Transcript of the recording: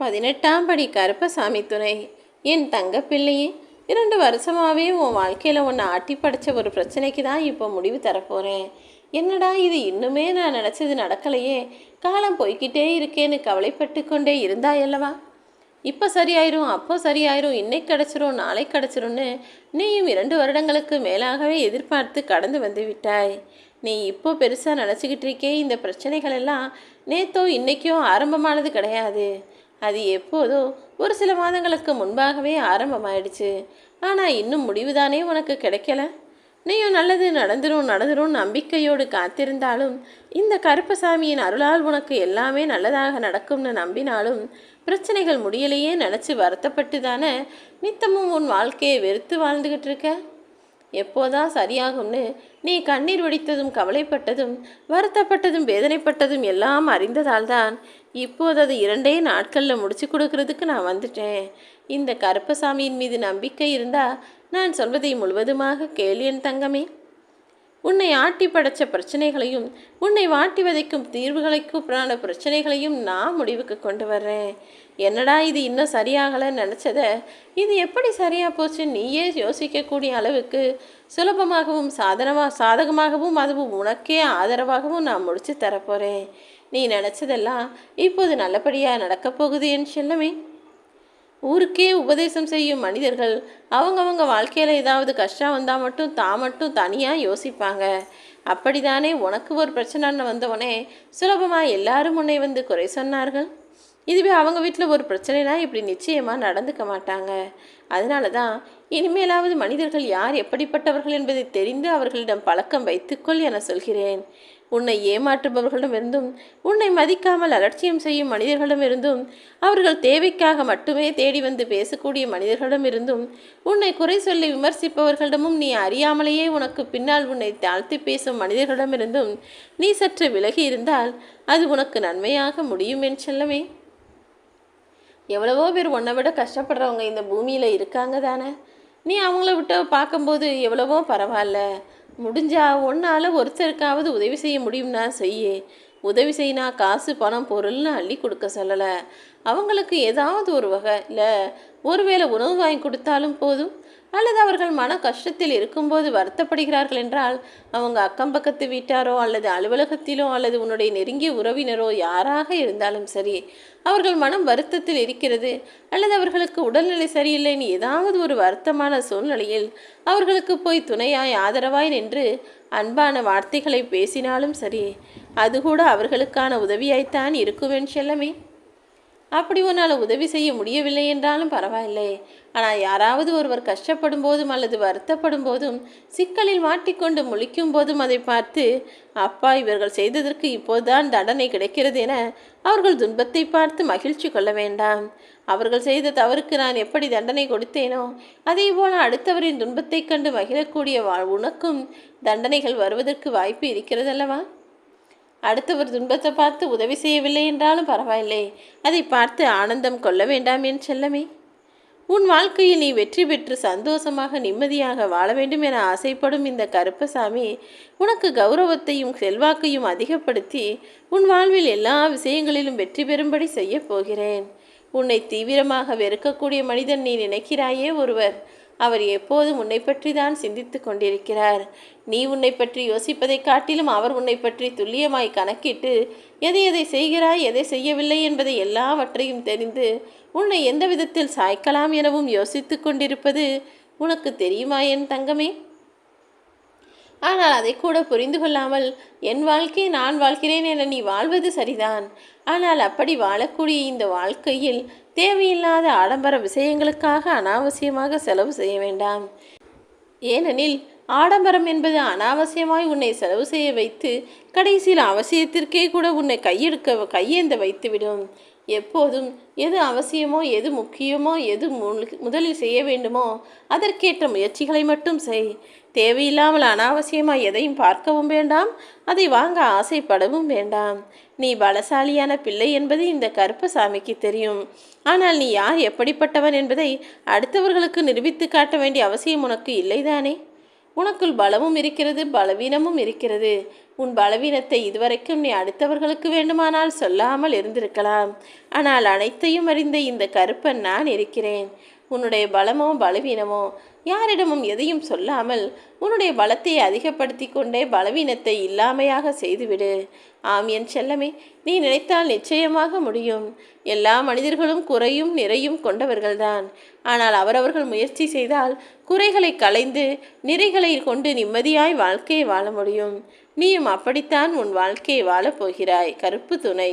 18ஆம் படி கருப்பசாமி துணை. என் தங்க பிள்ளையே, 2 வருஷமாகவே உன் வாழ்க்கையில் உன்னை ஆட்டி படைச்ச ஒரு பிரச்சனைக்கு தான் இப்போ முடிவு தரப்போகிறேன். என்னடா இது, இன்னுமே நான் நினச்சது நடக்கலையே, காலம் போய்கிட்டே இருக்கேன்னு கவலைப்பட்டு கொண்டே இருந்தாயல்லவா? இப்போ சரியாயிரும், அப்போ சரியாயிரும், இன்னைக்கு கிடச்சிரும், நாளை கிடச்சிரும்னு நீயும் 2 வருடங்களுக்கு மேலாகவே எதிர்பார்த்து கடந்து வந்து விட்டாய். நீ இப்போ பெருசாக நினச்சிக்கிட்டு இருக்கே, இந்த பிரச்சனைகள் எல்லாம் நேத்தோ இன்னைக்கோ ஆரம்பமானது கிடையாது. அது எப்போதோ ஒரு சில மாதங்களுக்கு முன்பாகவே ஆரம்பமாயிடுச்சு. ஆனால் இன்னும் முடிவுதானே உனக்கு கிடைக்கல. நீயும் நல்லது நடந்துரும் நம்பிக்கையோடு காத்திருந்தாலும், இந்த கருப்பசாமியின் அருளால் உனக்கு எல்லாமே நல்லதாக நடக்கும்னு நம்பினாலும், பிரச்சனைகள் முடியலையே நினச்சி வருத்தப்பட்டு தானே நித்தமும் உன் வாழ்க்கையை வெறுத்து வாழ்ந்துக்கிட்டு இருக்க. எப்போதான் சரியாகும்னு நீ கண்ணீர் வடித்ததும் கவலைப்பட்டதும் வருத்தப்பட்டதும் வேதனைப்பட்டதும் எல்லாம் அறிந்ததால்தான் இப்போது அது 2 நாட்களில் முடிச்சு கொடுக்கறதுக்கு நான் வந்துட்டேன். இந்த கருப்பசாமியின் மீது நம்பிக்கை இருந்தா நான் சொல்வதை முழுவதுமாக கேள் என் தங்கமே. உன்னை ஆட்டி படைச்ச பிரச்சனைகளையும் உன்னை வாட்டி வதைக்கும் தீர்வுகளுக்குப்புறான பிரச்சனைகளையும் நான் முடிவுக்கு கொண்டு வர்றேன். என்னடா இது இன்னும் சரியாகலைன்னு நினச்சத இது எப்படி சரியாக போச்சுன்னு நீயே யோசிக்கக்கூடிய அளவுக்கு சுலபமாகவும் சாதகமாகவும் அதுவும் உனக்கே ஆதரவாகவும் நான் முடிச்சு தரப்போகிறேன். நீ நினச்சதெல்லாம் இப்போது நல்லபடியாக நடக்கப் போகுது என் செல்லமே. ஊருக்கே உபதேசம் செய்யும் மனிதர்கள் அவங்கவங்க வாழ்க்கையில் ஏதாவது கஷ்டம் வந்தால் மட்டும் தனியாக யோசிப்பாங்க. அப்படித்தானே உனக்கு ஒரு பிரச்சனைன்னு வந்தவனே சுலபமாக எல்லாரும் உன்னை வந்து குறை சொன்னார்கள். இதுவே அவங்க வீட்டில் ஒரு பிரச்சனைனா இப்படி நிச்சயமாக நடந்துக்க மாட்டாங்க. அதனால தான் இனிமேலாவது மனிதர்கள் யார் எப்படிப்பட்டவர்கள் என்பதை தெரிந்து அவர்களிடம் பழக்கம் வைத்துக்கொள் என சொல்கிறேன். உன்னை ஏமாற்றுபவர்களிடமிருந்தும் உன்னை மதிக்காமல் அலட்சியம் செய்யும் மனிதர்களிடமிருந்தும் அவர்கள் தேவைக்காக மட்டுமே தேடி வந்து பேசக்கூடிய மனிதர்களிடமிருந்தும் உன்னை குறை சொல்லி விமர்சிப்பவர்களிடமும் நீ அறியாமலேயே உனக்கு பின்னால் உன்னை தாழ்த்தி பேசும் மனிதர்களிடமிருந்தும் நீ சற்று விலகி இருந்தால் அது உனக்கு நன்மையாக முடியும் என் செல்லமே. எவ்வளவோ பேர் உன்னை விட கஷ்டப்படுறவங்க இந்த பூமியில் இருக்காங்க தானே. நீ அவங்கள விட்டு பார்க்கும்போது எவ்வளவோ பரவாயில்ல. முடிஞ்சா உன்னால் ஒருத்தருக்காவது உதவி செய்ய முடியும்னா செய்ய. உதவி செய்யினா காசு பணம் பொருள்னு அள்ளி கொடுக்க சொல்லலை. அவங்களுக்கு ஏதாவது ஒரு வகையில் ஒருவேளை உணவு வாங்கி கொடுத்தாலும் போதும். அல்லது அவர்கள் மன கஷ்டத்தில் இருக்கும்போது வருத்தப்படுகிறார்கள் என்றால் அவங்க அக்கம் பக்கத்து வீட்டாரோ அல்லது அலுவலகத்திலோ அல்லது உன்னுடைய நெருங்கிய உறவினரோ யாராக இருந்தாலும் சரி, அவர்கள் மனம் வருத்தத்தில் இருக்கிறது அல்லது அவர்களுக்கு உடல்நிலை சரியில்லைன்னு ஏதாவது ஒரு வருத்தமான சூழ்நிலையில் அவர்களுக்கு போய் துணையாய் ஆதரவாய் நின்று அன்பான வார்த்தைகளை பேசினாலும் சரி, அது கூட அவர்களுக்கான உதவியாய்த்தான் இருக்குவேன் செல்லமே. அப்படி உன்னால் உதவி செய்ய முடியவில்லை என்றாலும் பரவாயில்லை. ஆனால் யாராவது ஒருவர் கஷ்டப்படும் போதும் அல்லது வருத்தப்படும் போதும் சிக்கலில் மாட்டிக்கொண்டு முழிக்கும் போதும் அதை பார்த்து, அப்பா இவர்கள் செய்ததற்கு இப்போதுதான் தண்டனை கிடைக்கிறது என அவர்கள் துன்பத்தை பார்த்து மகிழ்ச்சி கொள்ள வேண்டாம். அவர்கள் செய்த தவறுக்கு நான் எப்படி தண்டனை கொடுத்தேனோ அதே போல அடுத்தவரின் துன்பத்தை கண்டு மகிழக்கூடிய உனக்கும் தண்டனைகள் வருவதற்கு வாய்ப்பு இருக்கிறதல்லவா? அடுத்தவர் துன்பத்தை பார்த்து உதவி செய்யவில்லை என்றாலும் பரவாயில்லை, அதை பார்த்து ஆனந்தம் கொள்ள வேண்டாம் என் செல்லமே. உன் வாழ்க்கையில் நீ வெற்றி பெற்று சந்தோஷமாக நிம்மதியாக வாழ வேண்டும் என ஆசைப்படும் இந்த கருப்பசாமி உனக்கு கௌரவத்தையும் செல்வாக்கையும் அதிகப்படுத்தி உன் வாழ்வில் எல்லா விஷயங்களிலும் வெற்றி பெறும்படி செய்ய போகிறேன். உன்னை தீவிரமாக வெறுக்கக்கூடிய மனிதன் நீ நினைக்கிறாயே ஒருவர், அவர் எப்போதும் உன்னை பற்றி தான் சிந்தித்து கொண்டிருக்கிறார். நீ உன்னை பற்றி யோசிப்பதை காட்டிலும் அவர் உன்னை பற்றி துல்லியமாய் கணக்கிட்டு எதை எதை செய்கிறாய் எதை செய்யவில்லை என்பதை எல்லாவற்றையும் தெரிந்து உன்னை எந்த விதத்தில் சாய்க்கலாம் எனவும் யோசித்து கொண்டிருப்பது உனக்கு தெரியுமா என் தங்கமே? ஆனால் அதை கூட புரிந்து கொள்ளாமல் என் வாழ்க்கையை நான் வாழ்கிறேன் என நீ வாழ்வது சரிதான். ஆனால் அப்படி வாழக்கூடிய இந்த வாழ்க்கையில் தேவையில்லாத ஆடம்பர விஷயங்களுக்காக அனாவசியமாக செலவு செய்ய வேண்டாம். ஏனெனில் ஆடம்பரம் என்பது அனாவசியமாய் உன்னை செலவு செய்ய வைத்து கடைசியில் அவசியத்திற்கே கூட உன்னை கையேந்த வைத்துவிடும். எப்போதும் எது அவசியமோ எது முக்கியமோ எது முதலில் செய்ய வேண்டுமோ அதற்கேற்ற முயற்சிகளை மட்டும் செய். தேவையில்லாமல் அனாவசியமாக எதையும் பார்க்கவும் வேண்டாம், அதை வாங்க ஆசைப்படவும் வேண்டாம். நீ பலசாலியான பிள்ளை என்பது இந்த கருப்பசாமிக்கு தெரியும். ஆனால் நீ யார் எப்படிப்பட்டவன் என்பதை அடுத்தவர்களுக்கு நிரூபித்து காட்ட வேண்டிய அவசியம் உனக்கு இல்லைதானே? உனக்குள் பலமும் இருக்கிறது, பலவீனமும் இருக்கிறது. உன் பலவீனத்தை இதுவரைக்கும் நீ அடுத்தவர்களுக்கு வேண்டுமானால் சொல்லாமல் இருந்திருக்கலாம். ஆனால் அனைத்தையும் அறிந்த இந்த கருப்பன் நான் இருக்கிறேன். உன்னுடைய பலமோ பலவீனமோ யாரிடமும் எதையும் சொல்லாமல் உன்னுடைய பலத்தை அதிகப்படுத்தி கொண்டே பலவீனத்தை இல்லாமையாக செய்துவிடு. ஆம் என் செல்லமே, நீ நினைத்தால் நிச்சயமாக முடியும். எல்லா மனிதர்களும் குறையும் நிறையும் கொண்டவர்கள்தான். ஆனால் அவரவர்கள் முயற்சி செய்தால் குறைகளை களைந்து நிறைகளை கொண்டு நிம்மதியாய் வாழ்க்கையை வாழ முடியும். நீயும் அப்படித்தான் உன் வாழ்க்கையை வாழப் போகிறாய். கருப்பு துணை.